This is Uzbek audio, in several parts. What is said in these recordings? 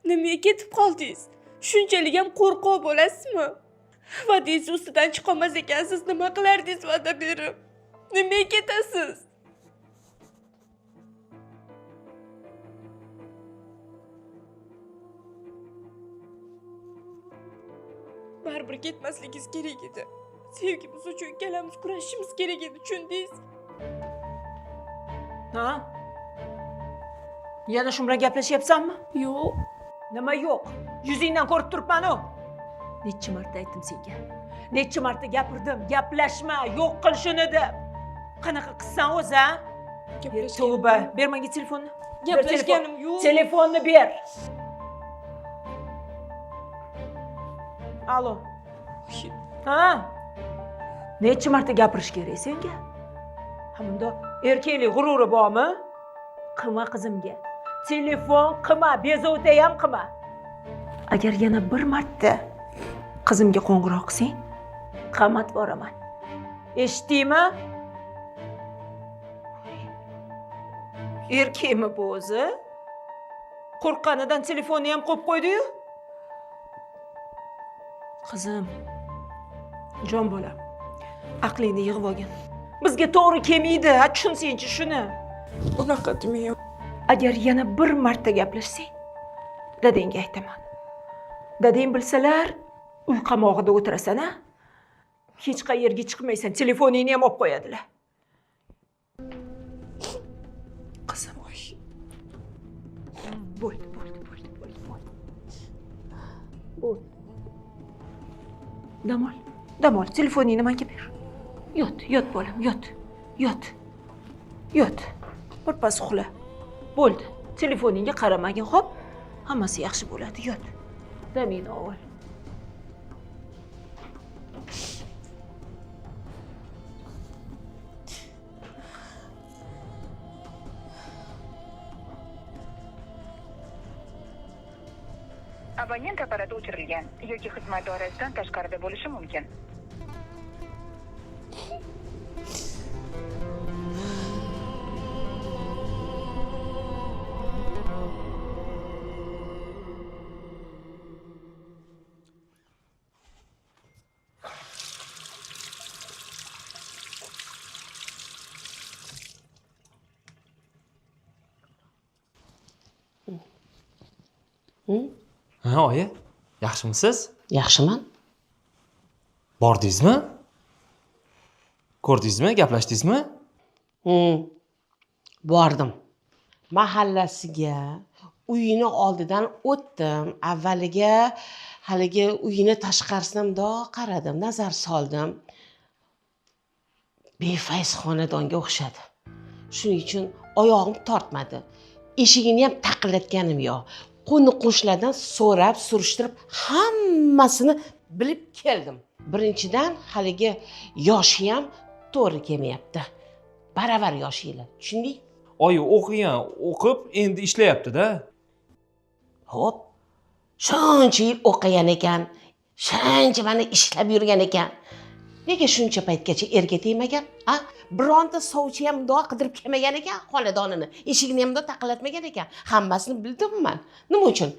Nimaga ketib qoldingiz? Shunchalik ham qo'rqoq bo'lasizmi? Va'dangiz ustidan chiqolmas ekansiz, nima qilardingiz va'da berib? Nimaga ketasiz? Baribir ketmasligingiz kerak edi. Sevgimiz uchun ikkalamiz kurashishimiz kerak edi, tushundingiz? Ha? Yana shu bilan gaplashyapsanmi? Yo'q. Nima yo'q? Yuzingdan ko'rib turibman-ku. Necha marta aytdim senga? Necha marta gapirdim? Gaplashma, yo'q qil shuni deb. Qanaqa qilsan o'zi, ha? Tavba, ber menga telefonni. Gaplashganim yo'q. Telefonni ber. Alo. Ha? Necha marta gapirish kerak senga? Ha, bunda erkaklik g'ururi bormi? Qilma qizimga. Telefon qilma, bezovta ham qilma. Agar yana bir marta qizimga qo'ng'iroq qilsang, qamat boraman. Eshitdingmi? Erkakmi bu o'zi? Qo'rqqanidan telefonni ham qo'yib qo'ydi-yu. Qizim, jon bolam, aqlingni yig'ib olgin. Bizga to'g'ri kelmaydi, tushunsen-chi shuni. Unaqa demang. Agar yana bir marta gaplashsang, dadangga aytaman. Dadang bilsalar, uy qamog'ida o'tirasan, ha? Hech qayerga chiqmaysan, telefoningni ham olib qo'yadilar. Qizim, bo'ldi. Dam ol, telefoningni menga ber. Yot bolam, yot. Birpas uxla. Bo'ldi. Telefoningga qaramagin, xo'p? Hammasi yaxshi bo'ladi, yot. Damingni ol. Abonent apparati o'chirilgan yoki xizmat doirasidan tashqarida bo'lishi mumkin. Ha, oyi, yaxshimisiz? Yaxshiman. Bordingizmi? Ko'rdingizmi? Gaplashdingizmi? Bordim. Mahallasiga, uyini oldidan o'tdim. Avvaliga haligi uyini tashqarisidan mundoq qaradim, nazar soldim. Befayz xonadonga o'xshadi. Shuning uchun oyog'im tortmadi. Eshigini ham taqillatganim yo'q. Qo'ni-qo'shnilardan so'rab, surishtirib, hammasini bilib keldim. Birinchidan haligi yoshi ham to'g'ri kelmayapti. Baravar yoshinglar, tushunding? Oyi, o'qib, endi ishlayapti-da. Xo'p. Shuncha yil o'qigan ekan, shuncha mana ishlab yurgan ekan. Nega shuncha paytgacha erga tegmagan? Ha? Bironta sovchi ham mundoq qidirib kelmagan ekan xonadonini. Eshigini ham mundoq taqillatmagan ekan. Hammasini bildimman. Nima uchun?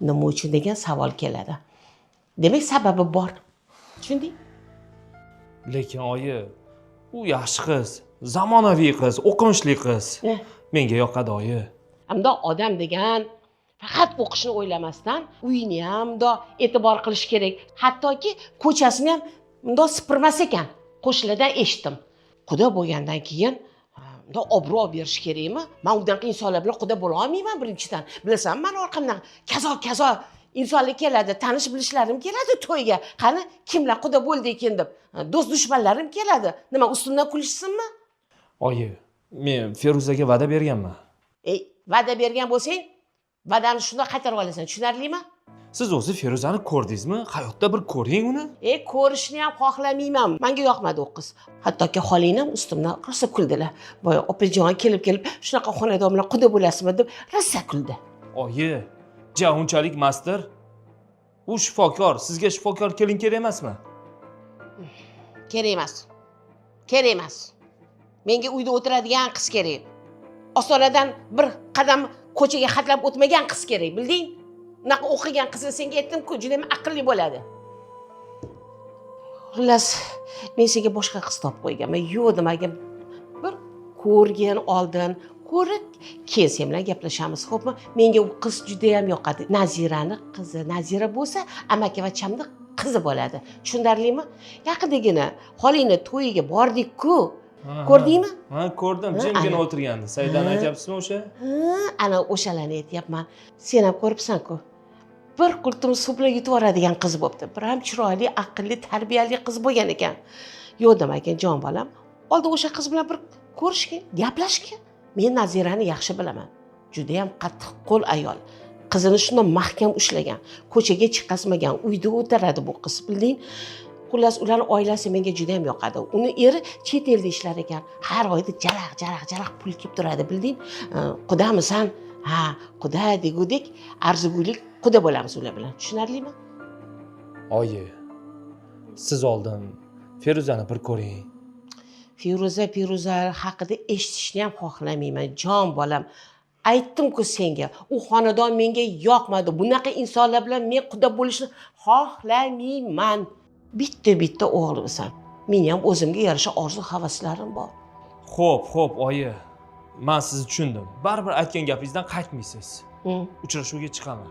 Nima uchun degan savol keladi. Demak, sababi bor. Tushunding? Lekin oyi, u yaxshi qiz, zamonaviy qiz, o'qimishli qiz. Menga yoqadi oyi. Hamda odam degan faqat o'qishni o'ylamasdan, uyini ham mundoq e'tibor qilish kerak. Hattoki ko'chasini ham mundoq sipirmas ekan. Qo'shnilardan eshitdim. Quda bo'lgandan keyin mundoq obro' berish kerakmi? Men undan insonlar bilan quda bo'la olmayman birinchidan. Bilasan, men orqamdan kazo insonlar keladi, tanish bilishlarim keladi to'yga. Qani kimlar quda bo'ldi ekan deb. Do'st dushmanlarim keladi. Nima ustimdan kulishsinmi? Oyi, men Feruzaga va'da berganman. Va'da bergan bo'lsang, va'dani shunday qaytarib olasan, tushunarlimi? Siz o'zi Feruzani ko'rdingizmi? Hayotda bir ko'ring uni. Ko'rishni ham xohlamayman. Menga yoqmadi u qiz. Hattoki xolingni ham ustimdan rosa kuldilar. Boya opajon kelib shunaqa xonadon bilan quda bo'lasizmi deb rosa kuldi. Oyi, unchalik masdir. U shifokor, sizga shifokor kelin kerak emasmi? Kerak emas. Kerak emas. Menga uyda o'tiradigan qiz kerak. Ostonadan bir qadam ko'chaga xatlab o'tmagan qiz kerak, bilding? Unaqa o'qigan qizni senga aytdim-ku, juda ham aqlli bo'ladi. Xullas, men senga boshqa qiz topib qo'yganman. Yo'q demagan. Bir ko'rgin oldin, ko'rib, keyin sen bilan gaplashamiz, xo'pmi? Menga u qiz juda ham yoqadi. Nazirani qizi, Nazira bo'lsa, amakivachchamning qizi bo'ladi. Tushunarlimi? Yaqindagina xolingni to'yiga bordik-ku. Ko'rdingmi? Ha, ko'rdim. Jimgina o'tirgandi. Saidani aytyapsizmi o'sha? Ana o'shalarni aytyapman. Sen ham ko'ribsan-ku. Bir qultum suv bilan yutib yuboradigan qiz bo'pti. Bir ham chiroyli, aqlli, tarbiyali qiz bo'lgan ekan. Yo'q demagan jon bolam. Oldin o'sha qiz bilan bir ko'rishga, gaplashga. Men Nazirani yaxshi bilaman. Juda ham qattiq qo'l ayol. Qizini shunday mahkam ushlagan. Ko'chaga chiqasmagan, uyda o'tiradi bu qiz, bilding? Xullas, ularning oilasi menga juda ham yoqadi. Uni eri chet elda ishlar ekan. Har oyda jaraq pul kelib turadi, bilding? Qudamisan? Ha, quda degudek, arzigulik quda bo'lamiz ular bilan. Tushunarlimi? Oyi, siz oldin Feruzani bir ko'ring. Feruza haqida eshitishni ham xohlamayman, jon bolam. Aytdim-ku senga, u xonadon menga yoqmadi. Bunaqa insonlar bilan men quda bo'lishni xohlamayman. Bitta o'g'limsan. Men ham o'zimga yarasha orzu-havaslarim bor. Xo'p, oyi. Men sizni tushundim. Baribir aytgan gapingizdan qaytmaysiz. Uchrashuvga chiqaman.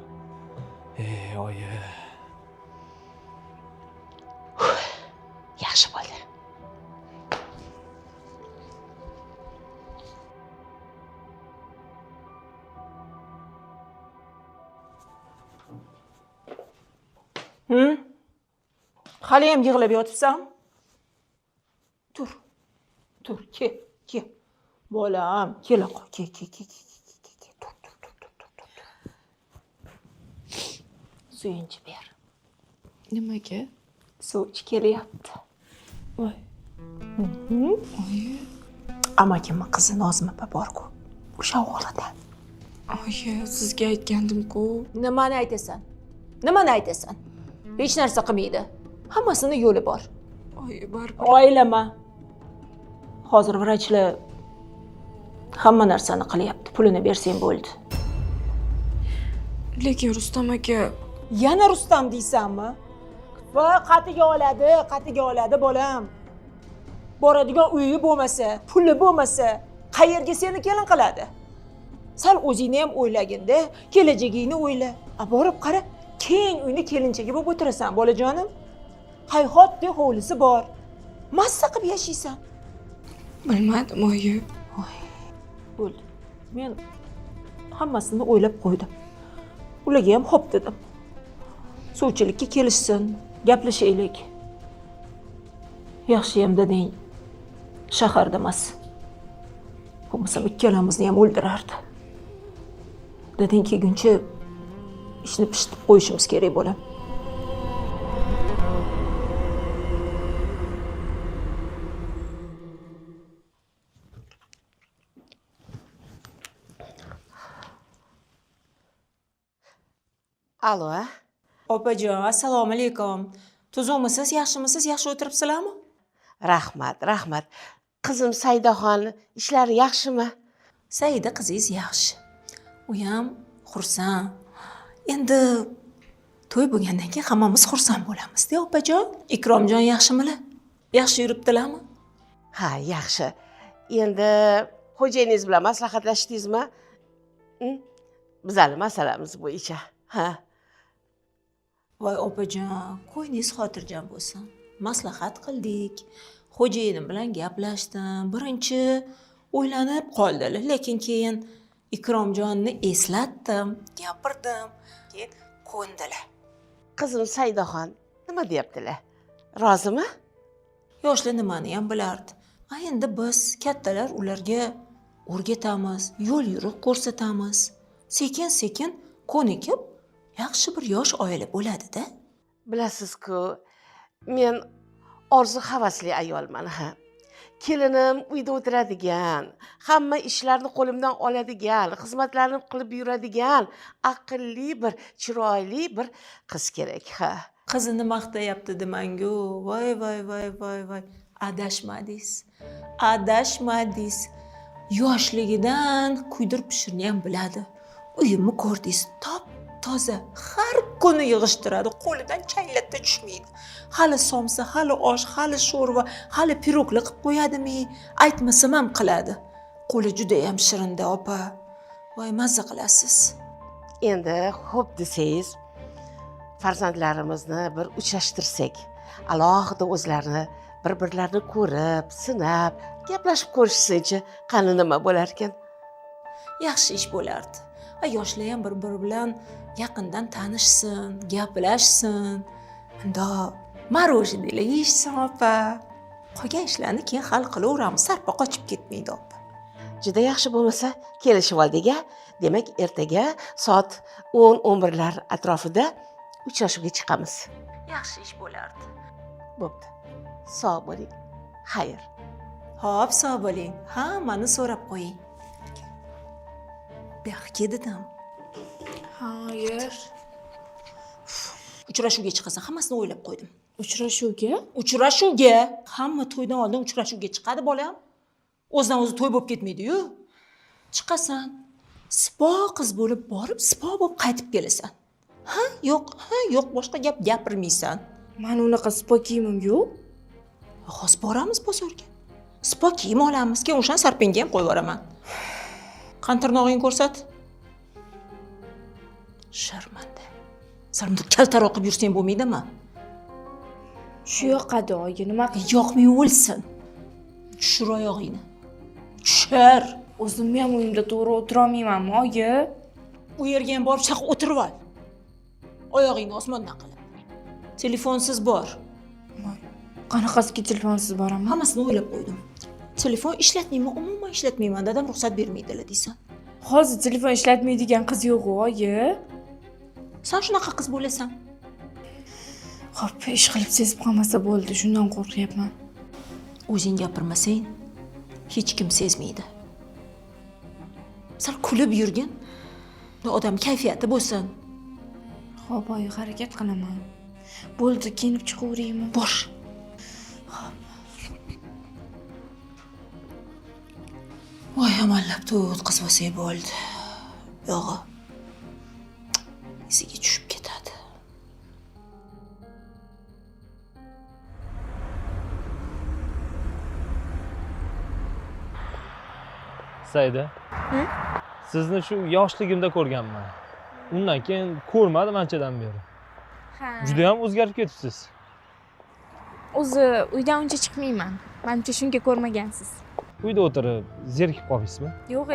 Oyi. Yaxshi bo'ldi. Hali ham yig'lab yotibsan? Tur, kel. Bolam, kela qol, kel. Tur. Suyunchi ber. Nimaga? Suvchi kelyapti. Voy. Oyi. Amakimni qizi Nozima opa bor-ku. O'sha o'g'lida. Oyi, sizga aytgandim-ku. Nimani aytasan? Hech narsa qilmaydi. Hammasini yo'li bor. Oyi, baribir. Oilama. Hozir vrachlar hamma narsani qilyapti. Pulini bersang bo'ldi. Lekin Rustam aka, Yana Rustam deysanmi? Va qatiga oladi bolam. Boradigan uyi bo'lmasa, puli bo'lmasa, qayerga seni kelin qiladi? Sal o'zingni ham o'ylagin-da, kelajagingni o'yla. Borib qara, keng uyni kelinchagi bo'lib o'tirasan, bolajonim. Hayhotda hovlisi bor. Massa qilib yashaysan. bilmadim oyi. Bo'ldi. Men hammasini o'ylab qo'ydim. Ularga ham xo'p dedim. Suvchilikka kelishsin, gaplashaylik. Yaxshi ham deding. Shaharda emas. Bo'lmasam ikkalamizni ham o'ldirardi. Deding kelguncha ishni pishitib qo'yishimiz kerak bo'lam. Alo. Opajon, assalomu alaykum. Tuzukmisiz, yaxshimisiz? Yaxshi o'tiribsizlarmi? Rahmat. Qizim Saidaxon ishlari yaxshimi? Saida qizingiz yaxshi. U ham xursand. Endi to'y bo'lgandan keyin hammamiz xursand bo'lamiz-da, opajon. Ikromjon yaxshimilar? Yaxshi yuribdilarmi? Ha, yaxshi. Endi xo'jayiningiz bilan maslahatlashdingizmi? Bizning masalamiz bo'yicha. Ha. Voy opajon, qo'yingiz xotirjam bo'lsin. Maslahat qildik. Xo'jayinim bilan gaplashdim. Birinchi o'ylanib qoldilar, lekin keyin Ikromjonni eslatdim, gapirdim. Keyin ko'ndilar. Qizim Saidaxon nima deyaptilar? Rozimi? Yoshlar nimani ham bilardi. Endi biz kattalar ularga o'rgatamiz, yo'l yo'riq ko'rsatamiz. Sekin-sekin ko'nikib, yaxshi bir yosh oila bo'ladi-da. Bilasiz-ku, men orzu havasli ayolman, ha. Kelinim uyda o'tiradigan, hamma ishlarni qo'limdan oladigan, xizmatlarni qilib yuradigan, aqlli bir, chiroyli bir qiz kerak, ha. Qizini maqtayapti demangu. Voy voy voy voy voy. Adashmadingiz. Adashmadingiz. Yoshligidan kuydirib pishirni ham biladi. Uyimni ko'rdingiz, top toza, har kuni yig'ishtiradi, qo'lidan chaylatda tushmaydi. Hali somsa, hali osh, hali sho'rva, hali pirogli qilib qo'yadimi? Aytmasam ham qiladi. Qo'li juda ham shirinda, opa. Voy, mazza qilasiz. Endi xo'p desangiz, farzandlarimizni bir uchrashtirsak, alohida o'zlarini bir-birlarini ko'rib, sinab, gaplashib ko'rishsinchi, qani nima bo'lar ekan? Yaxshi ish bo'lardi. Va yoshlar ham bir-biri bilan yaqindan tanishsin, gaplashsin. Unda marojnilar yeyishsin, opa. Qolgan ishlarni keyin hal qilaveramiz, sarpo qochib ketmaydi, opa. Juda yaxshi bo'lmasa, kelishib oldik-a. Demak, ertaga soat 10-11lar atrofida uchrashuvga chiqamiz. Yaxshi ish bo'lardi. Bo'pti. Sog' bo'ling. Xayr. Hop, sog' bo'ling. Hammani so'rab qo'ying. Baxtga dedim. Hayır. Uchrashuvga chiqasan, hammasini o'ylab qo'ydim. Uchrashuvga? Uchrashuvga. Hamma to'ydan oldin uchrashuvga chiqadi, bolam. O'zidan o'zi to'y bo'lib ketmaydi-yu. Chiqasan, sipo qiz bo'lib borib, sipo bo'lib qaytib kelasan. Ha, yo'q, boshqa gap gapirmaysan. Men unaqa sipo kiyimim yo'q. Hozir boramiz bozorga. Sipo kiyim olamiz, keyin o'shan sarpingga ham qo'yib yuboraman. Qantirnog'ingni ko'rsat. Sharmanda. Sarimda kaltaroq qilib yursang bo'lmaydimi? Shu yoqadi oyi, nima qilib? Yoqmay o'lsin. Tushir oyog'ingni. Tushir. O'zimni ham uyimda to'g'ri o'tira olmaymanmi, oyi? U yerga ham borib chaqib o'tirib ol. Oyog'ingni osmondan qilib. Telefonsiz bor. Qanaqasiga telefonsiz boraman? Hammasini o'ylab qo'ydim. Telefon ishlatmayman, umuman ishlatmayman, dadam ruxsat bermaydilar deysan. Hozir telefon ishlatmaydigan qiz yo'q-ku, oyi. Sen shunaqa qiz bo'lasan. Xo'p, ish qilib sezib qolmasa bo'ldi, shundan qo'rqyapman. O'zing gapirmasang, hech kim sezmaydi. Sal kulib yurgin, odam kayfiyati bo'lsin. Xo'p, oyi, harakat qilaman. Bo'ldi, kiyinib chiqaveraymi? Bosh. Voy, amallab to'y o'tkazmasak bo'ldi. Yo'g'i. Esiga tushib ketadi. Saida. Sizni shu yoshligimda ko'rganman. Undan keyin ko'rmadim anchadan beri. Ha. Juda ham o'zgarib ketibsiz. O'zi uydan uncha chiqmayman. Menimcha shunga ko'rmagansiz. Uyda o'tirib zerikib qolmaysizmi? Yo'q,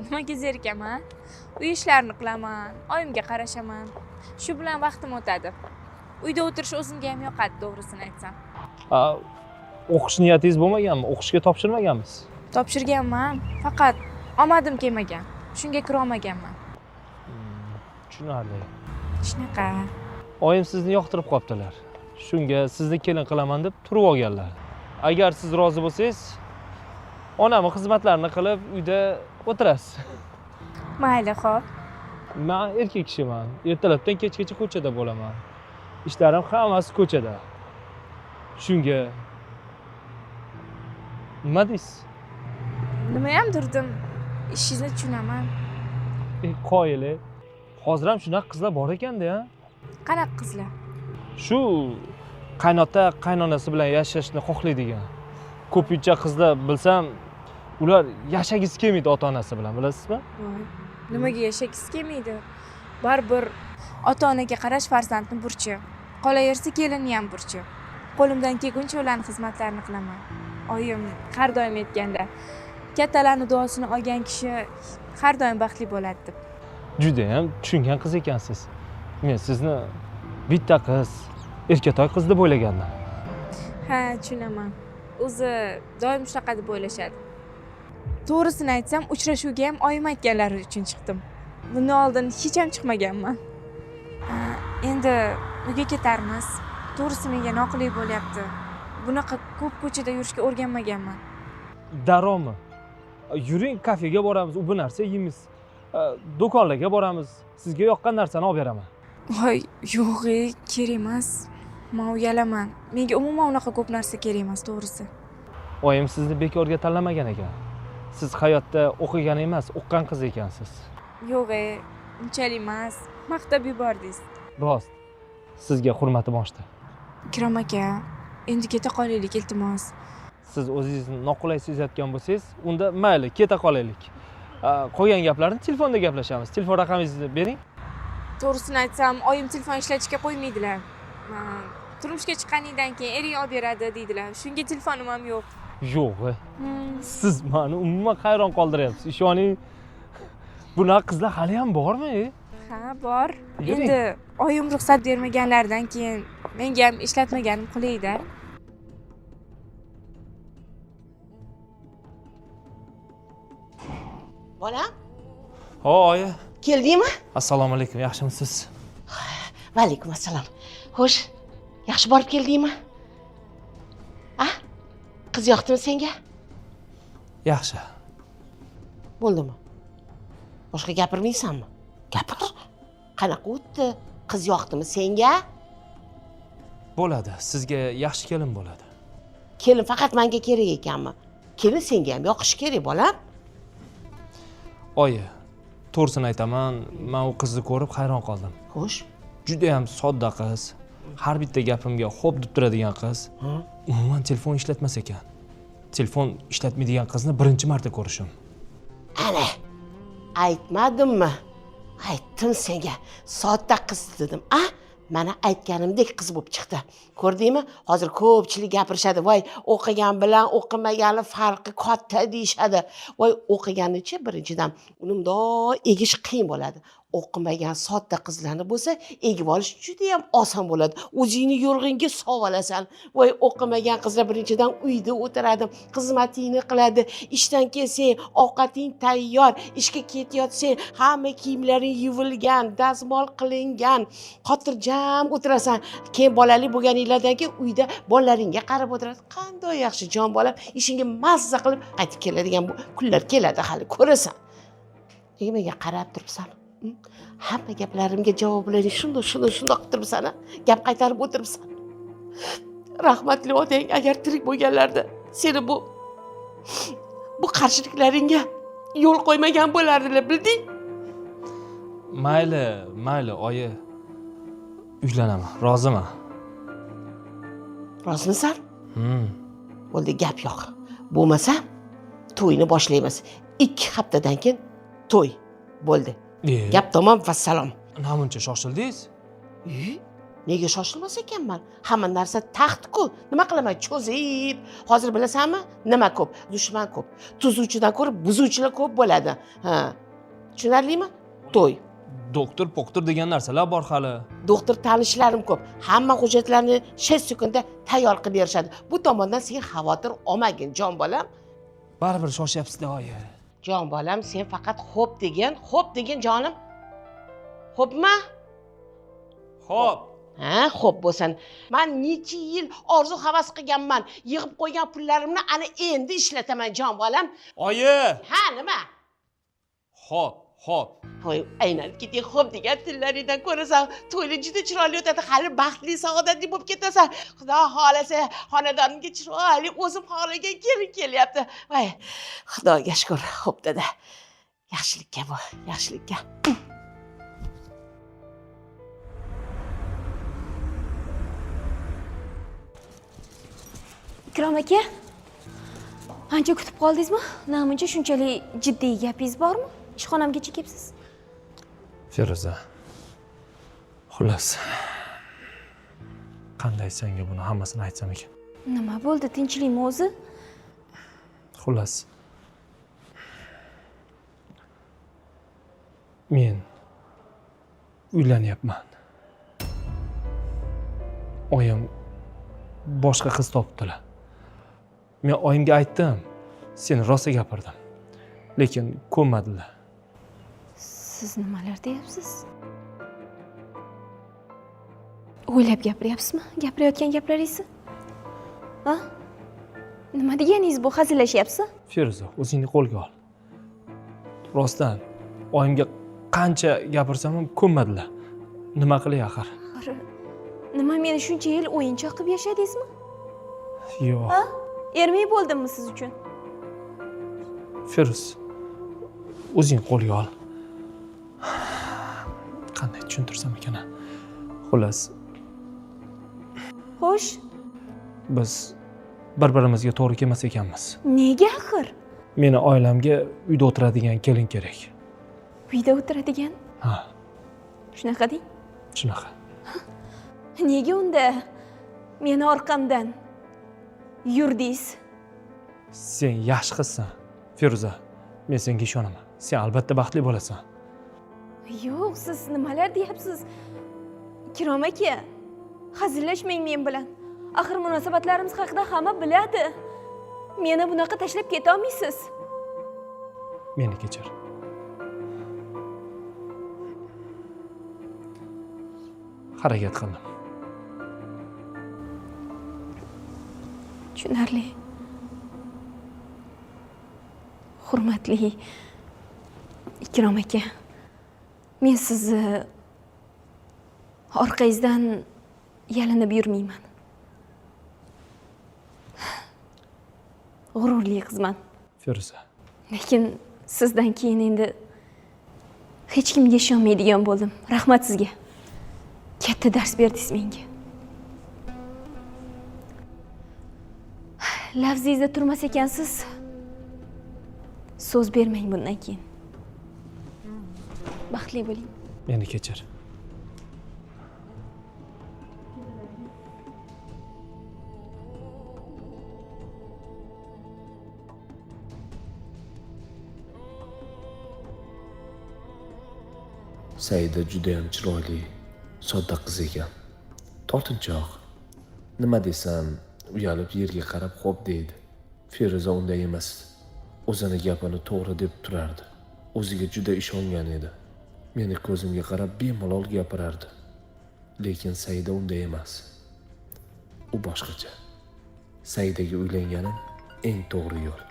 nimaga zerikaman? Uy ishlarini qilaman, oyimga qarashaman. Shu bilan vaqtim o'tadi. Uyda o'tirish o'zimga ham yoqadi, to'g'risini aytsam. O'qish niyatingiz bo'lmaganmi? O'qishga topshirmaganmisiz? Topshirganman, faqat omadim kelmagan. Shunga kira olmaganman. Tushunarli. Shunaqa. Oyim sizni yoqtirib qolibdilar. Shunga sizni kelin qilaman deb turib olganlar. Agar siz rozi bo'lsangiz, onamning xizmatlarini qilib uyda o'tirasiz. Mayli, xo'p. Men erkak kishiman. Ertalabdan kechgacha ko'chada bo'laman. Ishlarim hammasi ko'chada. Shunga nima deysiz? Nima ham turdim? Ishingizni tushunaman. Qoyili. Hozir ham shunaqa qizlar bor ekanda-ya. Qanaqa qizlar? Shu qaynota qaynonasi bilan yashashni xohlaydigan. Ko'pincha qizlar bilsam, ular yashagisi kelmaydi ota-onasi bilan, bilasizmi? Voy, nimaga yashagisi kelmaydi? Baribir ota-onaga qarash farzandning burchi. Qolaversa kelinning ham burchi. Qo'limdan kelguncha ularning xizmatlarini qilaman. Oyim har doim aytganda, kattalarning duosini olgan kishi har doim baxtli bo'ladi deb. Juda ham tushungan qiz ekansiz. Men sizni bitta qiz, erkatoy qiz deb o'ylagandim. Ha, tushunaman. O'zi doim shunaqa deb o'ylashadi. To'g'risini aytsam, uchrashuvga ham oyim aytganlari uchun chiqdim. Bundan oldin hech ham chiqmaganman. Endi uyga ketarmiz. To'g'risi menga noqulay bo'lyapti. Bunaqa ko'p ko'chada yurishga o'rganmaganman. Daromi? Yuring, kafega boramiz, u bu narsa yeymiz. Do'konlarga boramiz. Sizga yoqqan narsani olib beraman. Voy, yo'q, kerak emas. Men uyalaman. Menga umuman unaqa ko'p narsa kerak emas, to'g'risi. Oyim sizni bekorga tanlamagan ekan. Siz hayotda o'qigan emas, o'qigan qiz ekansiz. Yo'q, unchalik emas. Maqtab yubordingiz. Rost. Sizga hurmatim oshdi. Ikrom aka, endi keta qolaylik, iltimos. Siz o'zingizni noqulay sezayotgan bo'lsangiz, unda mayli, keta qolaylik. Qolgan gaplarni telefonda gaplashamiz. Telefon raqamingizni bering. To'g'risini aytsam, oyim telefon ishlatishga qo'ymaydilar. Turmushga chiqqaningdan keyin ering olib beradi deydilar. Shunga telefonim ham yo'q. Yo'q. Siz meni umuman hayron qoldiryapsiz. Ishoning. Bunaqa qizlar hali ham bormi? Ha, bor. Yuring. Endi oyim ruxsat bermaganlaridan keyin menga ham ishlatmaganim qulayda. Bolam, Oyi. keldingmi? Assalomu alaykum. Yaxshimisiz? Va alaykum assalom. Xo'sh, yaxshi borib keldingmi? Qiz yoqdimi senga? Yaxshi. Bo'ldimi? Boshqa gapirmaysanmi? Gapir. Qanaqa o'tdi? Qiz yoqdimi senga? Bo'ladi. Sizga yaxshi kelin bo'ladi. Kelin faqat menga kerak ekanmi? Kelin senga ham yoqishi kerak, bolam. Oyi, to'g'risini aytaman, men u qizni ko'rib hayron qoldim. Xo'sh. Juda ham sodda qiz. Har bitta gapimga xo'p deb turadigan qiz. Umuman telefon ishlatmas ekan. Telefon ishlatmaydigan qizni birinchi marta ko'rishim. Ana, aytmadimmi? Aytdim senga, sodda qiz dedim. Mana aytganimdek qiz bo'lib chiqdi. Ko'rdingmi? Hozir ko'pchilik gapirishadi. Voy, o'qigan bilan o'qimagani farqi katta deyshadi. Voy, o'qiganichi birinchidan unimdoq egish qiyin bo'ladi. O'qimagan sodda qizlarni bo'lsa, egib olish juda ham oson bo'ladi. O'zingni yo'rg'ingga sovalasan. Voy, o'qimagan qizlar birinchidan uyda o'tiradi, xizmatingni qiladi. Ishdan kelsang, ovqating tayyor, ishga ketayotsang, hamma kiyimlaring yuvilgan, dazmol qilingan, xotirjam o'tirasan. Keyin bolali bo'lganinglardan keyin uyda bolalaringga qarab o'tiradi. Qanday yaxshi jon bolam, ishingga mazza qilib qaytib keladigan kunlar keladi hali, ko'rasan. Nega menga qarab turibsan? Hamma gaplarimga javoblarni shundoq qilib turibsan, gap qaytarib o'tiribsan. Rahmatli otang agar tirik bo'lganlarida seni bu qarshiliklaringga yo'l qo'ymagan bo'lardilar, bilding? Mayli, oyi. Uylanaman, roziman. Rozimisan? Bo'ldi, gap yo'q. Bo'lmasa, to'yni boshlaymiz. 2 haftadan keyin to'y. Bo'ldi. Gap tamom, vassalom. Namuncha shoshildingiz? Nega shoshilmas ekanman? Hamma narsa taxt-ku. Nima qilaman? Cho'zib. Hozir bilasanmi? Nima ko'p? Dushman ko'p. Tuzuvchidan ko'ra buzuvchilar ko'p bo'ladi. Tushunarlimi? To'y. Doktor degan narsalar bor hali. Doktor tanishlarim ko'p. Hamma hujjatlarni 6 sekundda tayyor qilib berishadi. Bu tomondan sen xavotir olmagin, jon bolam. Baribir shoshyapsiz-da, oyi. Jon bolam, sen faqat xo'p degin jonim. Xo'pmi? Xo'p. Xo'p bo'lsin. Men necha yil orzu havas qilganman. Yig'ib qo'ygan pullarimni ana endi ishlataman, jon bolam. Oyi. Nima? Xo'p. Voy, aylanib keting, xo'p degan tillaringdan ko'rasan, to'yli juda chiroyli o'tadi, hali baxtli, saodatli bo'lib ketasan. Xudo xolasa, xonadonimga chiroyli o'zim xohlagan kelin kelyapti. Voy, Xudoga shukr, xo'p dada. Yaxshilikka bu, yaxshilikka. Ikrom aka, ancha kutib qoldingizmi? Namuncha shunchalik jiddiy gapingiz bormi? Ishxonamgacha kelibsiz. Feruza. Xullas. Qanday senga buni hammasini aytsam ekan? Nima bo'ldi? Tinchlikmi o'zi? Xullas. Men uylanyapman. oyim boshqa qiz topibdilar. Men oyimga aytdim, seni rosa gapirdim. Lekin ko'nmadilar. Siz nimalar deyapsiz? O'ylab gapiryapsizmi? Gapirayotgan gaplaringizni? Ha? Nima deganingiz bu? Hazillashyapsiz? Feruza, o'zingni qo'lga ol. Rostdan oyimga qancha gapirsam ham ko'nmadilar. Nima qilay axir? Nima meni shuncha yil o'yinchoq qilib yashadingizmi? Yo'q. Ha? Ermay bo'ldimmi siz uchun? Feruz, o'zing qo'lga ol. Qanday tushuntirsam ekan? Xullas, Xo'sh, biz bir-birimizga to'g'ri kelmas ekanmiz. nega axir? Meni oilamga uyda o'tiradigan kelin kerak. Uyda o'tiradigan? Ha, Shunaqa deng. shunaqa. Nega unda meni orqamdan yurdingiz? Sen yaxshi qizsan, Feruza. Men senga ishonaman. Sen albatta baxtli bo'lasan. Yo'q, siz nimalar deyapsiz? Ikrom aka, hazillashmang men bilan. Axir munosabatlarimiz haqida hamma biladi. Meni bunaqa tashlab keta olmaysiz. Meni kechir. Harakat qildim. Tushunarli. Hurmatli Ikrom aka, men sizni orqangizdan yalinib yurmayman. G'ururli qizman. Feruza, Lekin sizdan keyin endi hech kimga ishonmaydigan bo'ldim. Rahmat sizga. Katta dars berdingiz menga. Lafzingizda turmas ekansiz. So'z bermang bundan keyin. Baxtli bo'ling. meni kechir. Saida judayam chiroyli, sodda qiz ekan. Tortinchoq. Nima desam, uyalib yerga qarab xo'p deydi. Feruza unday emas. O'zini gapini to'g'ri deb turardi. O'ziga juda ishongan edi. Meni ko'zimga qarab bemalol gapirardi. Lekin Saida unday emas. U boshqacha. Saidaga uylanganim eng to'g'ri yo'l.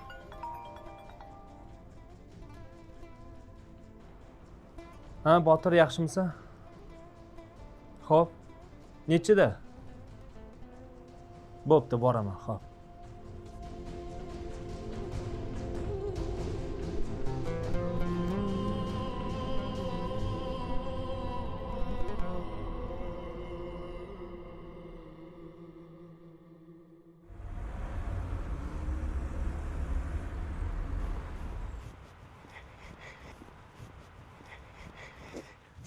Ha, Botir, yaxshimisan? Xo'p. Nechida? Bo'pti, boraman, xo'p.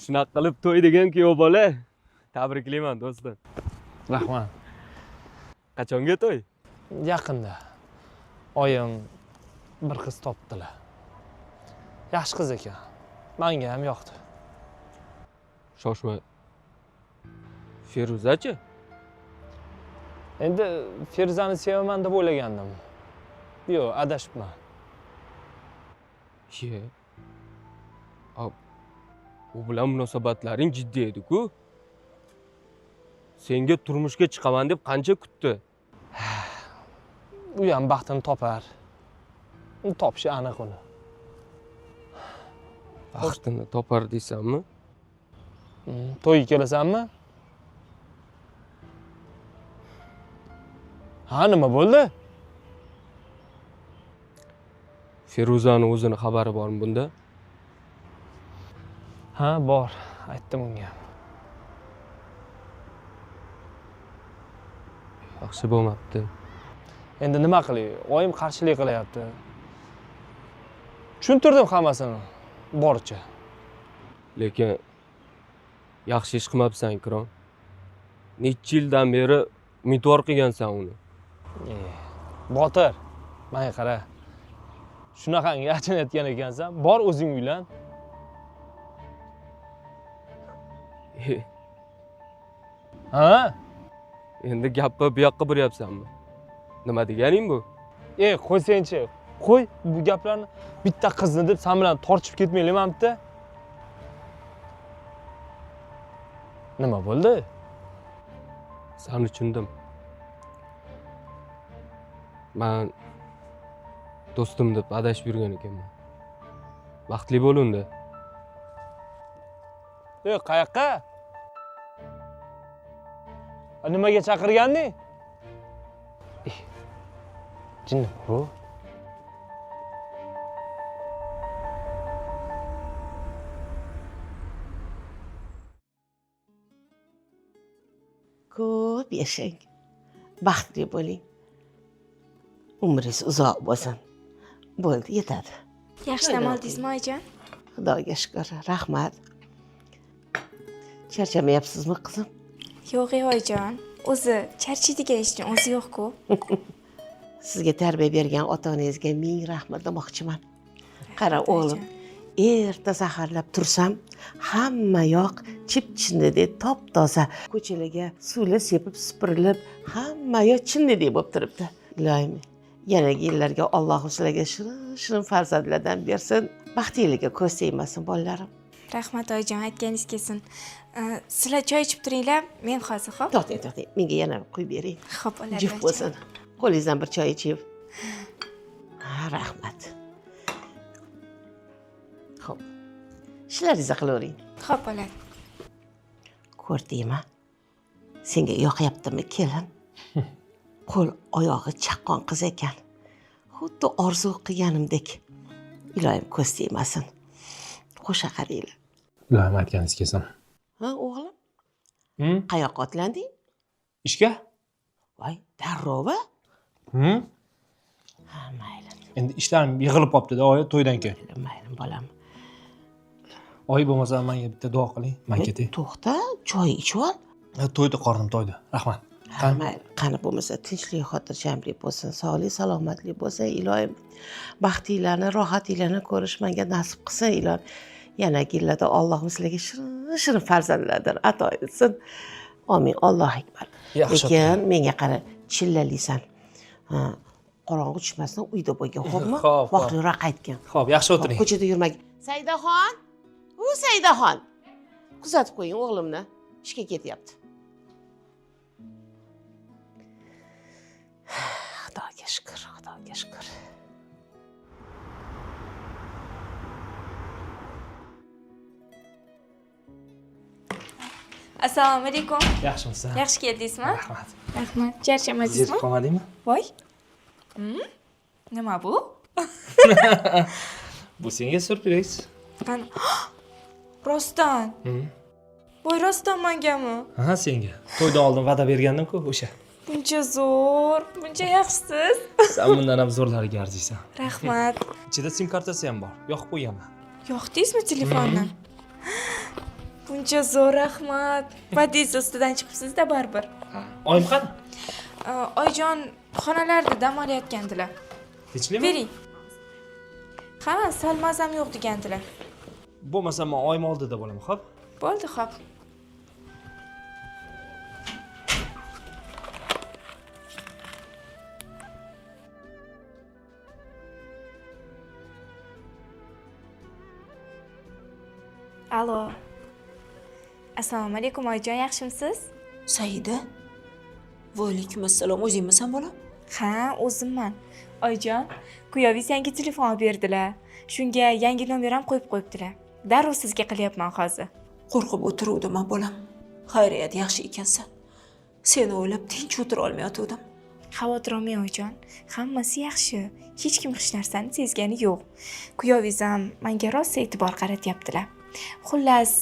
Shunaqa qilib to'y degan kuyov bola. Tabriklayman do'stim. Rahmat. Qachonga to'y? Yaqinda oyim bir qiz topdilar. Yaxshi qiz ekan. Menga ham yoqdi. Shoshma. Feruzachi? Endi Feruzani sevaman deb o'ylagandim. Yo'q, adashibman. Ye. U bilan munosabatlaring jiddiy edi-ku. Senga turmushga chiqaman deb qancha kutdi? U ham baxtini topar. U topishi aniq uni. Baxtini topar deysanmi? To'yga kelasanmi? Ha, nima bo'ldi? Feruzani o'zini xabari bormi bunda? Ha, bor. Aytdim unga. Yaxshi bo'lmabdi. Endi nima qilay? Oyim qarshilik qilyapti. Tushuntirdim hammasini boricha. Lekin yaxshi ish qilmabsan, Ikrom. Necha yildan beri umidvor qilgansan uni. Botir, menga qara. Shunaqangi achinayotgan ekansan, bor o'zing uylan. Ha? Endi gapni bu yoqqa buryapsanmi? Nima deganing bu? Qo'ysangchi. Qo'y bu gaplarni. Bitta qizni deb sen bilan tortishib ketmaylikmi-da? Nima bo'ldi? Seni tushundim. Men do'stim deb adashib yurgan ekanman. Baxtli bo'l unda. Qayoqqa? Nimaga chaqirganding? Jinni bu. Ko'p yashang. Baxtli bo'ling. Umringiz uzoq bo'lsin. Bo'ldi, yetadi. Yaxshi dam oldingizmi oyijon? Xudoga shukr, rahmat. Charchamayapsizmi, qizim? Yo'q, oyijon. O'zi charchaydigan ishning o'zi yo'q-ku. Sizga tarbiya bergan ota-onangizga ming rahmat demoqchiman. Qara o'g'lim, erta saharlab tursam, hamma yoq chip-chinnidek top-toza. Ko'chalarga suvlar sepib supurilib, hamma yoq chinnidek bo'lib turibdi. Ilohim, yanagi yillarga Alloh sizlarga shirin farzandlardan bersin. Baxtingizga ko'z tegmasin, bolalarim. Rahmat oyijon, aytganingiz kelsin. Sizlar choy ichib turinglar, men hozir, xo'p? To'xtang. Menga yana qo'yib bering. Xo'p, bo'ladi. Juft bo'lsin. Qo'lingizdan bir choy ichib. Rahmat. Xo'p. Ishlaringizni qilavering. Xo'p, bo'ladi. Ko'rdingmi? Senga yoqyaptimi, kelin? Qo'l oyog'i chaqqon qiz ekan. Xuddi orzu qilganimdek. Ilohim ko'z tegmasin. Qo'sha qaranglar. Ilohim aytganingiz kelsin. Ha, o'g'lim? Qayoqqa otlanding? Ishga? Voy, darrov-a? Ha, mayli. Endi ishlarim yig'ilib qolibdi-da, oyi, to'ydan keyin. Mayli, bolam. Oyi bo'lmasa menga bitta duo qiling, men ketay. To'xta, choy ichib ol. To'ydi, qornim to'ydi. Rahmat. Mayli, qani bo'lmasa tinchlik, xotirjamlik bo'lsin, sog'lik, salomatlik bo'lsin, ilohim. Baxtinglarni, rohatinglarni ko'rish menga nasib qilsin, ilohim. Yana yillarda Allohim sizlarga shirin farzandlardan ato etsin. Amin. Alloh akbar. Lekin menga qara, chillalaysan. Qorong'i tushmasdan uyda bo'lgan, xo'pmi? Vaqtliroq qaytgin. Xo'p, yaxshi o'tiring. Ko'chada yurmagin. Saydaxon! Saydaxon! Kuzatib qo'ying o'g'limni. Ishga ketyapti. Xudoga shukr, Xudoga shukr. Assalomu alaykum. Yaxshimisiz? Yaxshi keldingizmi? Rahmat. Rahmat. Charchamadingizmi? Zerikib qolmadingmi? Voy. Nima bu? Bu senga syurpriz. Qani? Rostdan. Voy, rostdan mengami? Ha, senga. To'ydan oldin va'da bergandim-ku, o'sha. Buncha zo'r, buncha yaxshisiz. Sen bundan ham zo'rlariga arziysan. Rahmat. Ichida sim kartasi ham bor. Yoqib qo'yganman. Yoqdingizmi telefonni? Buncha zo'r, rahmat. Va'dangiz ustidan chiqibsiz-da baribir. Oyim qani? Oyijon xonalarda dam olayotgandilar. Tinchlikmi? Bering. Ha, sal mazam yo'q degandilar. Bo'lmasa men oyim oldida bo'laman, xo'p? Bo'ldi, xo'p. Alo. Assalomu alaykum oyijon, yaxshimisiz? Saida? Vaalaykum assalom. O'zingmisan bolam? Ha, o'zimman. Oyijon, kuyovingiz yangi telefon olib berdilar. Shunga yangi nomer ham qo'yib qo'yibdilar. Darrov sizga qilyapman hozir. Qo'rqib o'tiruvdim bolam. Xayriyat, yaxshi ekansan. Seni o'ylab tinch o'tira olmayotgandim. Xavotir olmang oyijon. Hammasi yaxshi. Hech kim hech narsani sezgani yo'q. Kuyovingiz ham menga rosa e'tibor qaratyaptilar. Xullas,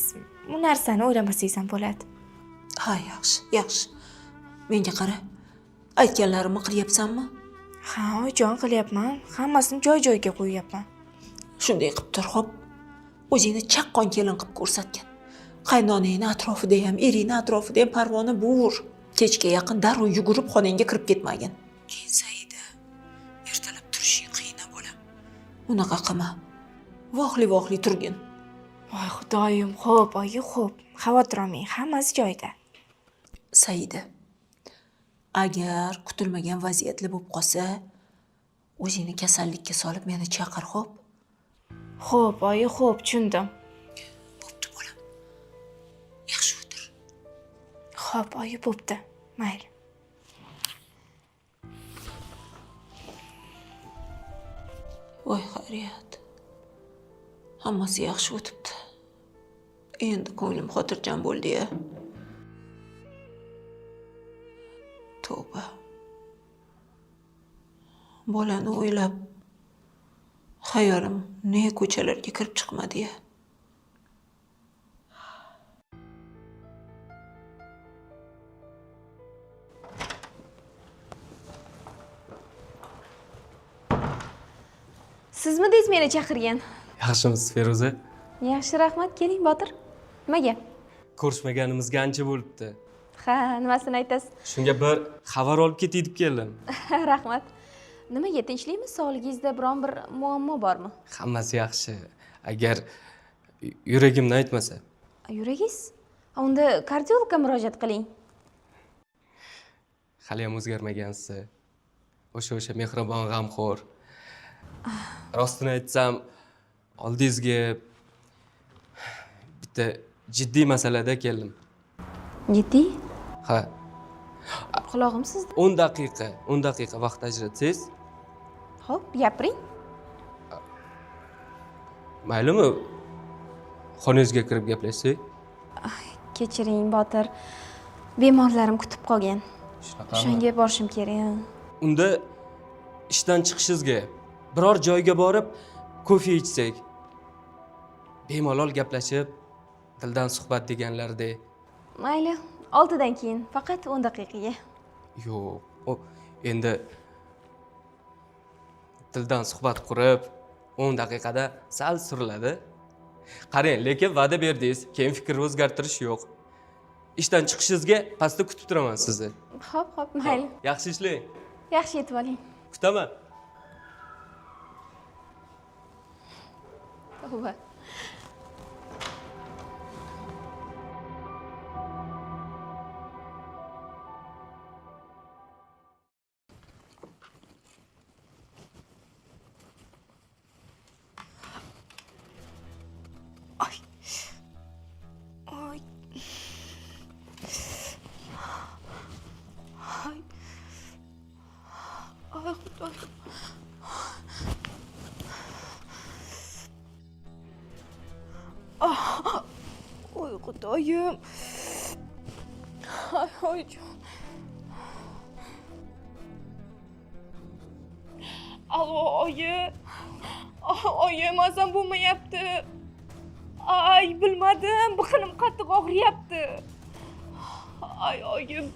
bu narsani o'ylamasangiz ham bo'ladi. Ha, yaxshi. Menga qara. Aytganlarimni qilyapsanmi? Ha, oyijon, qilyapman. Hammasini joy-joyiga qo'yyapman. Shunday qilib tur, xo'p. O'zingni chaqqon kelin qilib ko'rsatgan. Qaynonangni atrofida ham, eringni atrofida ham parvona bur. Kechga yaqin darrov yugurib xonangga kirib ketmagin. Keyin Saida, ertalab turishing qiyin bo'lam. Unaqa qilma. Vohli turgin. Voy xudoyim, xo'p, oyi, xo'p. Xavotir olmang, hammasi joyida. Saida, agar kutilmagan vaziyatlar bo'lib qolsa o'zingni kasallikka solib meni chaqir, xo'p? Xo'p, oyi, xo'p, tushundim. Bo'pti bolam. Yaxshi o'tir. Xo'p, oyi, bo'pti. Mayli. Voy xayriyat. Hammasi yaxshi o'tibdi. Endi ko'nglim xotirjam bo'ldi-ya. Tavba. Bolani o'ylab xayolim ne ko'chalarga kirib chiqmadi-ya. Sizmidingiz meni chaqirgan? Yaxshimisiz Feruza? Yaxshi, rahmat. Keling, Botir. Nimaga? Ko'rishmaganimizga ancha bo'libdi. Ha, nimasini aytasiz? Shunga bir xabar olib ketay deb keldim. Rahmat. Nimaga, tinchlikmi? Sog'ligingizda biron bir muammo bormi? Hammasi yaxshi. Agar yuragimni aytmasa. Yuragingiz? Unda kardiologga murojaat qiling. Hali ham o'zgarmagansiz. O'sha mehribon, g'amxo'r. Rostini aytsam, oldingizga bitta jiddiy masalada keldim. Jiddiy? Ha, Qulog'im sizda. 10 daqiqa vaqt ajratsangiz, Xo'p, gapiring. maylimi? Xonangizga kirib gaplashsak? Kechiring, Botir. Bemorlarim kutib qolgan. Shunaqami? O'shanga borishim kerak. Unda ishdan chiqishingizga biror joyga borib kofe ichsak, bemalol gaplashib, dildan suhbat deganlardek. Mayli, 6dan keyin, faqat 10 daqiqaga. Yo'q, endi dildan suhbat qurib 10 daqiqada sal suriladi. Qarang, lekin va'da berdingiz, keyin fikrni o'zgartirish yo'q. Ishdan chiqishingizga pastda kutib turaman sizni. Xo'p, mayli. Yaxshi ishlang. Yaxshi yetib oling. Kutaman. Tavba. Oy, Xudoyim. Ay, oyjon. Alo, oyi. Oyim, mazam bo'lmayapti. Ay, bilmadim, biqinim qattiq og'riyapti. Ay, oyim.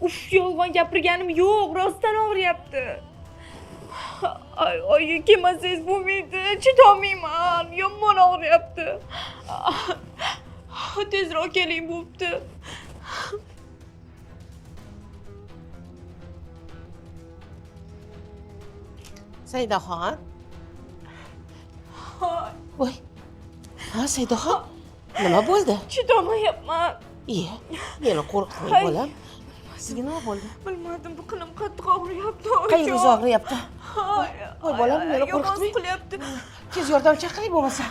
Uf, yolg'on gapirganim yo'q, rostdan og'riyapti. Ay, oyi, kelmasangiz bo'lmaydi, chidolmayman, yomon og'riyapti. Tezroq keling, bo'pti. Saidaxon. Voy. Ha, Saidaxon. Nima bo'ldi? Chidolmayapman. Iya, meni qo'rqitmang bolam. Sizga nima bo'ldi? Bilmadim, biqinim qattiq og'riyapti. Qayeringiz og'riyapti? Voy bolam, meni qo'rqitmang. Qilyapti. Tez yordam chaqiring bo'lmasa.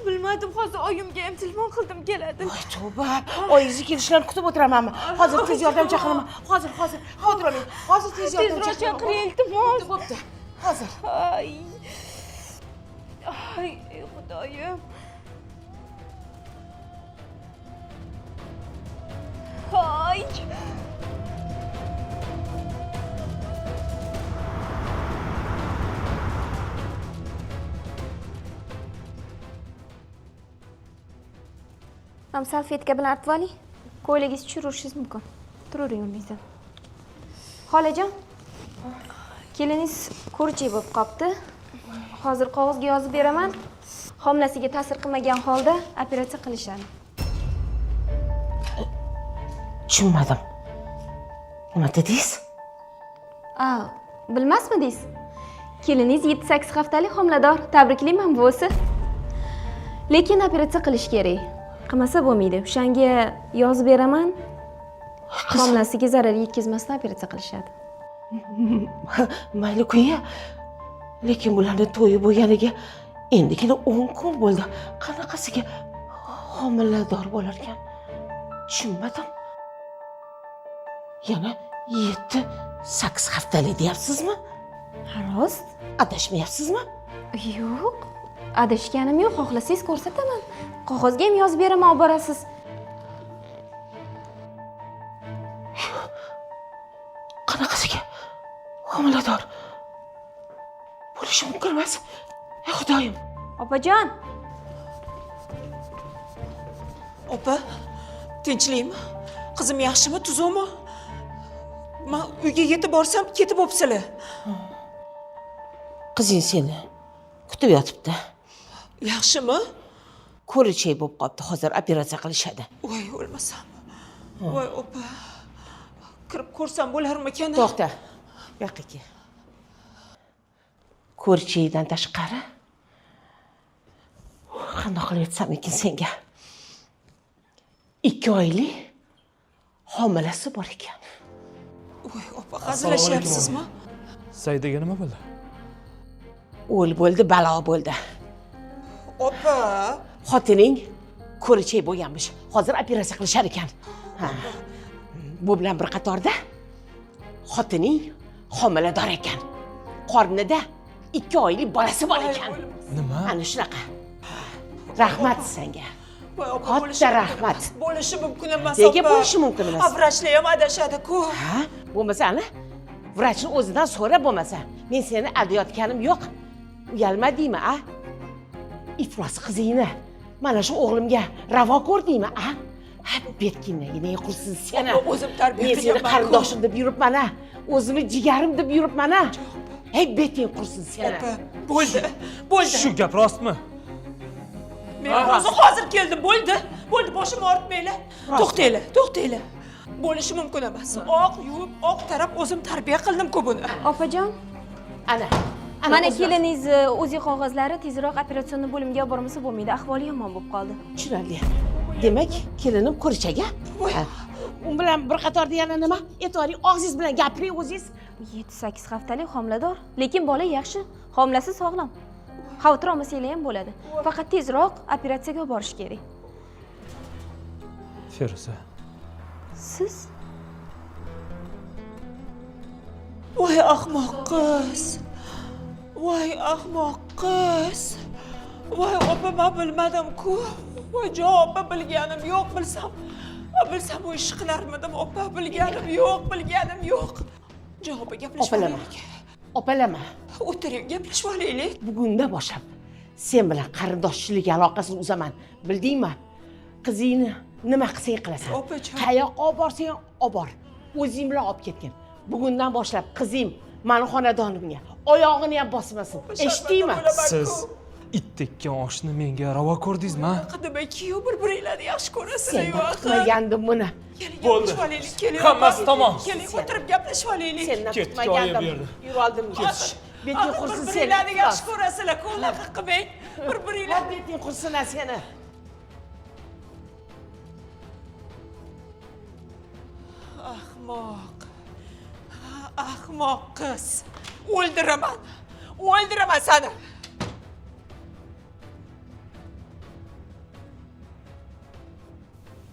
Bilmadim, hozir oyimga ham telefon qildim, keladi. Voy tavba. Oyingizni kelishlarini kutib o'tiramanmi? Hozir tez yordam chaqiraman. Hozir. O'tiraman. Hozir tez yordam Tezroq chaqiraman. chaqiring, iltimos. Bo'pti. Hozir. Ay, Xudoyim. Ay. Ham salfetka bilan artib oling. Ko'ylagingizni tushirishingiz mumkin. Turavering o'rningizda. Xolajon, keliningiz ko'richak bo'lib qolibdi. Hozir qog'ozga yozib beraman. Homilasiga ta'sir qilmagan holda operatsiya qilishadi. Tushunmadim. Nima dedingiz? Bilmasmidingiz? Keliningiz 7-8 haftalik homilador. Tabriklayman buvisi. Lekin operatsiya qilish kerak. Qilmasa bo'lmaydi. O'shanga yozib beraman. Homilasiga zarar yetkazmasdan operatsiya qilishadi. Mayli kuya. Lekin bularni to'yi bo'lganiga endigina 10 kun bo'ldi. Qanaqasiga homilador bo'lar ekan? Tushunmadim. Yana 7-8 haftalik deyapsizmi? Rost? Adashmayapsizmi? Yo'q. Adashganim yo'q. Xohlasangiz ko'rsataman. Qog'ozga ham yozib beraman, olib borasiz. Qanaqasiga homilador bo'lishi mumkin emas. Ey Xudoyim. Opajon, Opa, tinchlikmi? Qizim yaxshimi, tuzukmi? Men uyga yetib borsam, ketib bo'psizlar. Qizing seni kutib yotibdi. Yaxshimi? Ko'richak bo'lib qopti. Hozir operatsiya qilishadi. Voy, o'lmasam. Voy, opa. Kirib ko'rsam bo'larmikan? To'xta. Bu yoqqa kel. Ko'richakdan tashqari qandoq qilib aytsam ekan senga? 2 oylik homilasi bor ekan. Voy, opa, hazillashyapsizmi? Saidaga nima bo'ldi? O'l bo'ldi, balo bo'ldi. Opa, Xotining ko'richak bo'lganmish. Hozir operatsiya qilishar ekan. Ha. Bu bilan bir qatorda xotining homilador ekan. Qornida 2 oylik bolasi bor ekan. Nima? Ana shunaqa. Rahmat senga. voy, opa, Katta rahmat. Bo'lishi mumkin emas, opa. Nega bo'lishi mumkin emas? Vrachlar ham adashadi-ku. Ha? Bo'lmasa ana vrachni o'zidan so'ra bo'lmasa. Men seni aldayotganim yo'q. Uyalmadingmi, a? Iflos qizingni mana shu o'g'limga ravo ko'rdingmi, a? Ha, betkinagina qursin seni. Opa, o'zim tarbiya Men seni qilyapman-ku. qarindoshim deb yuribman, a. O'zimni jigarim deb yuribman, a. Hey, beting qursin seni. Opa, bo'ldi. Bo'ldi. Shu gap rostmi? Men hozir keldim, bo'ldi. Bo'ldi, boshimni ortmanglar. To'xtanglar. Bo'lishi mumkin emas. Oq yuvib, oq tarab o'zim tarbiya qildim-ku buni. opajon, Ana. mana o'zim- keliningiz o'zi qog'ozlari tezroq operatsion bo'limga olib bormasa bo'lmaydi. Ahvoli yomon bo'lib qoldi. Tushunarli. Demak, kelinim ko'richaga. Ha. U bilan bir qatorda yana nima? E'tiboring og'zingiz bilan gapiring o'zingiz. 7-8 haftalik homilador, lekin bola yaxshi, homilasi sog'lom. Xavotir olmasanglar ham bo'ladi. Faqat tezroq operatsiyaga olib borish kerak. Feruza. Siz Voy ahmoq qiz. Voy ahmoq qiz. Voy opa, men bilmadim-ku. Voy javob bilganim yo'q, bilsam bu ishni qilarmidim, opa, bilganim yo'q. Javob gaplashib Opalama. olaylik. Opalama. O'tiring, gaplashib olaylik. Bugundan boshlab sen bilan qarindoshchilik aloqasini uzaman. Bildingmi? Qizingni nima qilsang qilasan. Opajon. Qayoqqa olib borsang olib bor. O'zing bilan olib ketgin. Bugundan boshlab qizim meni xonadonimga oyog'ini ham bosmasin. Eshitdingmi? Siz it tekkan oshni menga ravo ko'rdingizmi? Qadimay kuyov bir-biringlarni yaxshi ko'rasizlar. Sen kutmagandim buni. Keling, Bo'ldi. gaplashib olaylik, keling. Hammasi tamom. Keling, o'tirib gaplashib olaylik. Sendan Ketdik, kutmagandim. oyi bu yerda. Yur oldim. Beting qursin seni. Bir-biringlarni yaxshi ko'rasizlar-ku, unaqa qilmang. Bir-biringlar. Beting qursin seni. Ahmoq qiz. O'ldiraman seni.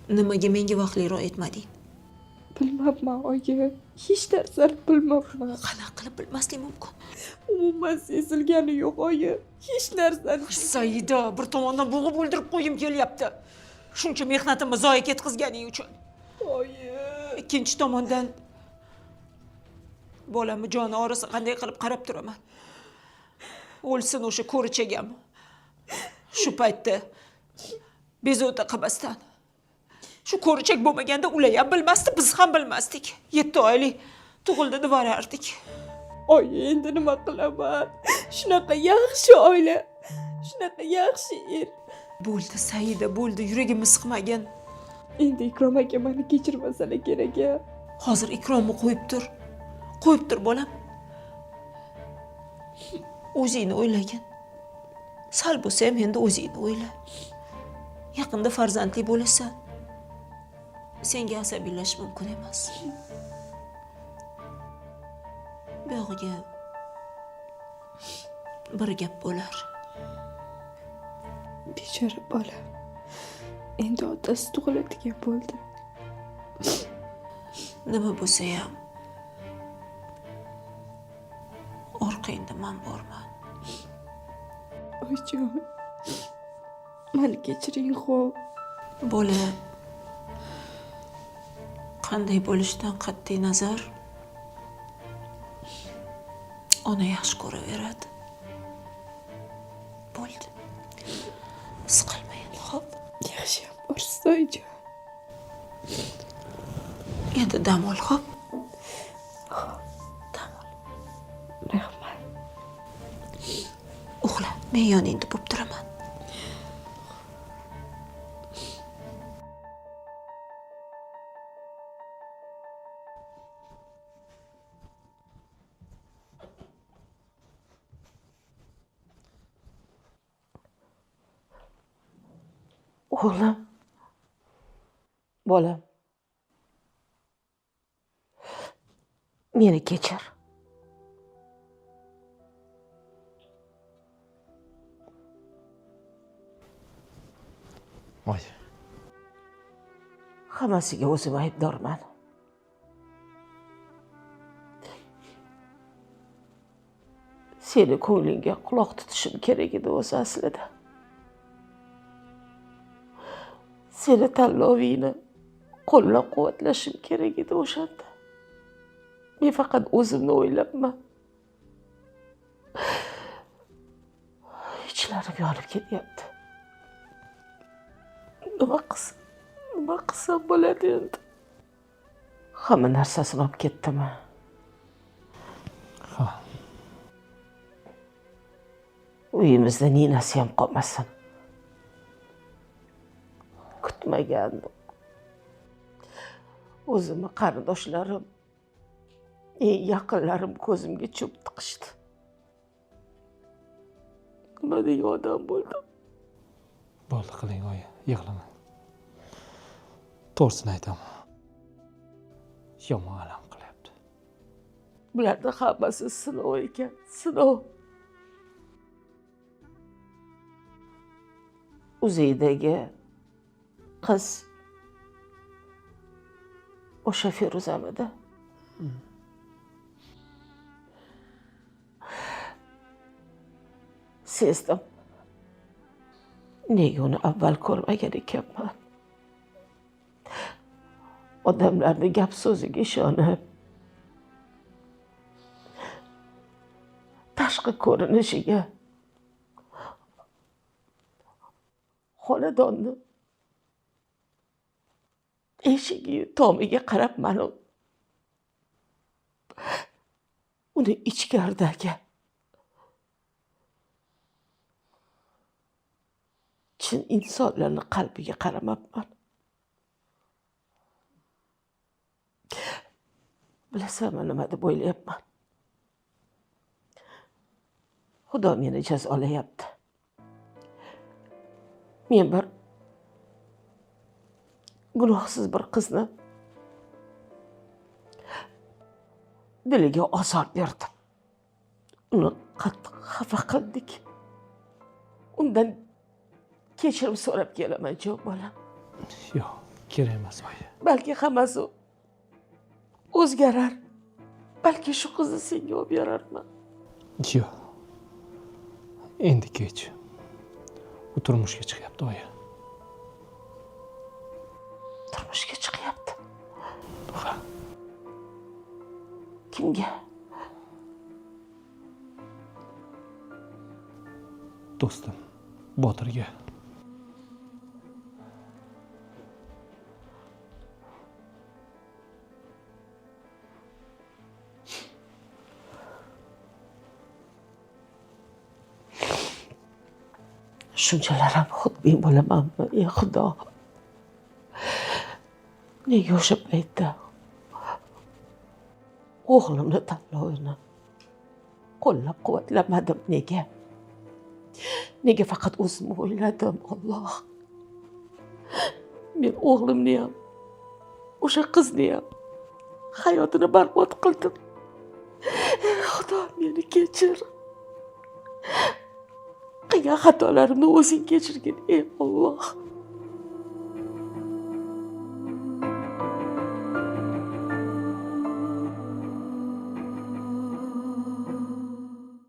Nimaga menga vaqtliroq aytmading? Bilmabman, oyi. Hech narsani bilmabman. Qanaqa qilib bilmaslik mumkin? Umuman sezilgani yo'q, oyi. Hech narsani. Saida, bir tomondan bo'g'ib o'ldirib qo'yim kelyapti. Shuncha mehnatimni zoya ketkazganing uchun. Oyi. Ikkinchi tomondan bolamni joni orisi qanday qilib qarab turaman. O'lsin o'sha ko'richagam. Shu paytda bezovta qilmasdan. Shu ko'richak bo'lmaganda ular ham bilmasdi, biz ham bilmasdik. 7 oylik tug'ildi deb borardik. Oyi, endi nima qilaman? Shunaqa yaxshi oila, shunaqa yaxshi er. Bo'ldi Saida, bo'ldi, yuragimni siqmagin. Endi Ikrom aka meni kechirmasalar kerak-a. Hozir Ikromni qo'yib tur. qo'yib tur bolam. O'zingni o'ylagin. Sal bo'lsa ham endi o'zingni o'yla. Yaqinda farzandli bo'lasan. Senga asabiylash mumkin emas. Buyog'iga bir gap bo'lar. Bechora bola. Endi otasi tug'iladigan bo'ldi. Nima bo'lsa ham orqangda men borman. Oyijon, meni kechiring xo'p. Bola qanday bo'lishidan qat'iy nazar ona yaxshi ko'raveradi. Bo'ldi. Siqilmang, xo'p. Yaxshiyam borsiz oyijon. Endi dam ol, xo'p. Rahmat. Uxla, men yoningda bo'lib turaman. O'g'lim, bolam, meni kechir. Voy, Hammasiga o'zim aybdorman. Seni ko'nglingga quloq tutishim kerak edi o'zi aslida. Seni tanlovingni qo'llab-quvvatlashim kerak edi o'shanda. Men faqat o'zimni o'ylabman. Ichlarim yonib ketyapti. Nima qilsam bo'ladi endi? Hamma narsasini olib ketdimi? ha, Uyimizda ninasi ham qolmasin. Kutmagandim. O'zimni qarindoshlarim, eng yaqinlarim ko'zimga cho'p tiqishdi. Nima degan odam bo'ldim? bo'ldi qiling oyi, yig'lamang. To'g'risini aytaman. Yomon alam qilyapti. Bularning hammasi sinov ekan, sinov. Uzeydagi qiz o'sha Feruzamidi? Sezdim. Nega uni avval ko'rmagan ekanman? Odamlarning gap so'ziga ishonib, tashqi ko'rinishiga, xonadonni eshigi tomiga qarab mani uni ichkaridagi chin insonlarni qalbiga qaramabman. Bilasanmi nima deb o'ylayapman? Xudo meni jazolayapti. Men bir gunohsiz bir qizni diliga ozor berdim. Uni qattiq xafa qildik. Undan kechirim so'rab kelaman, jon bolam. Yo'q, kerak emas oyi. Balki hammasi o'zgarar. Balki shu qizni senga olib berarman. Yo'q. Endi kech. U turmushga chiqyapti oyi. Turmushga chiqyapti. Ha, Kimga? do'stim, Botirga. Shunchalar ham xudbin bo'lamanmi? Ey Xudo. Nega o'sha paytda o'g'limni tanlovini qo'llab quvvatlamadim. Nega? Nega faqat o'zimni o'yladim, Alloh? Men o'g'limni ham, o'sha qizni ham hayotini barbod qildim. Xudo meni kechir. Qilgan xatolarimni o'zing kechirgin, ey Alloh.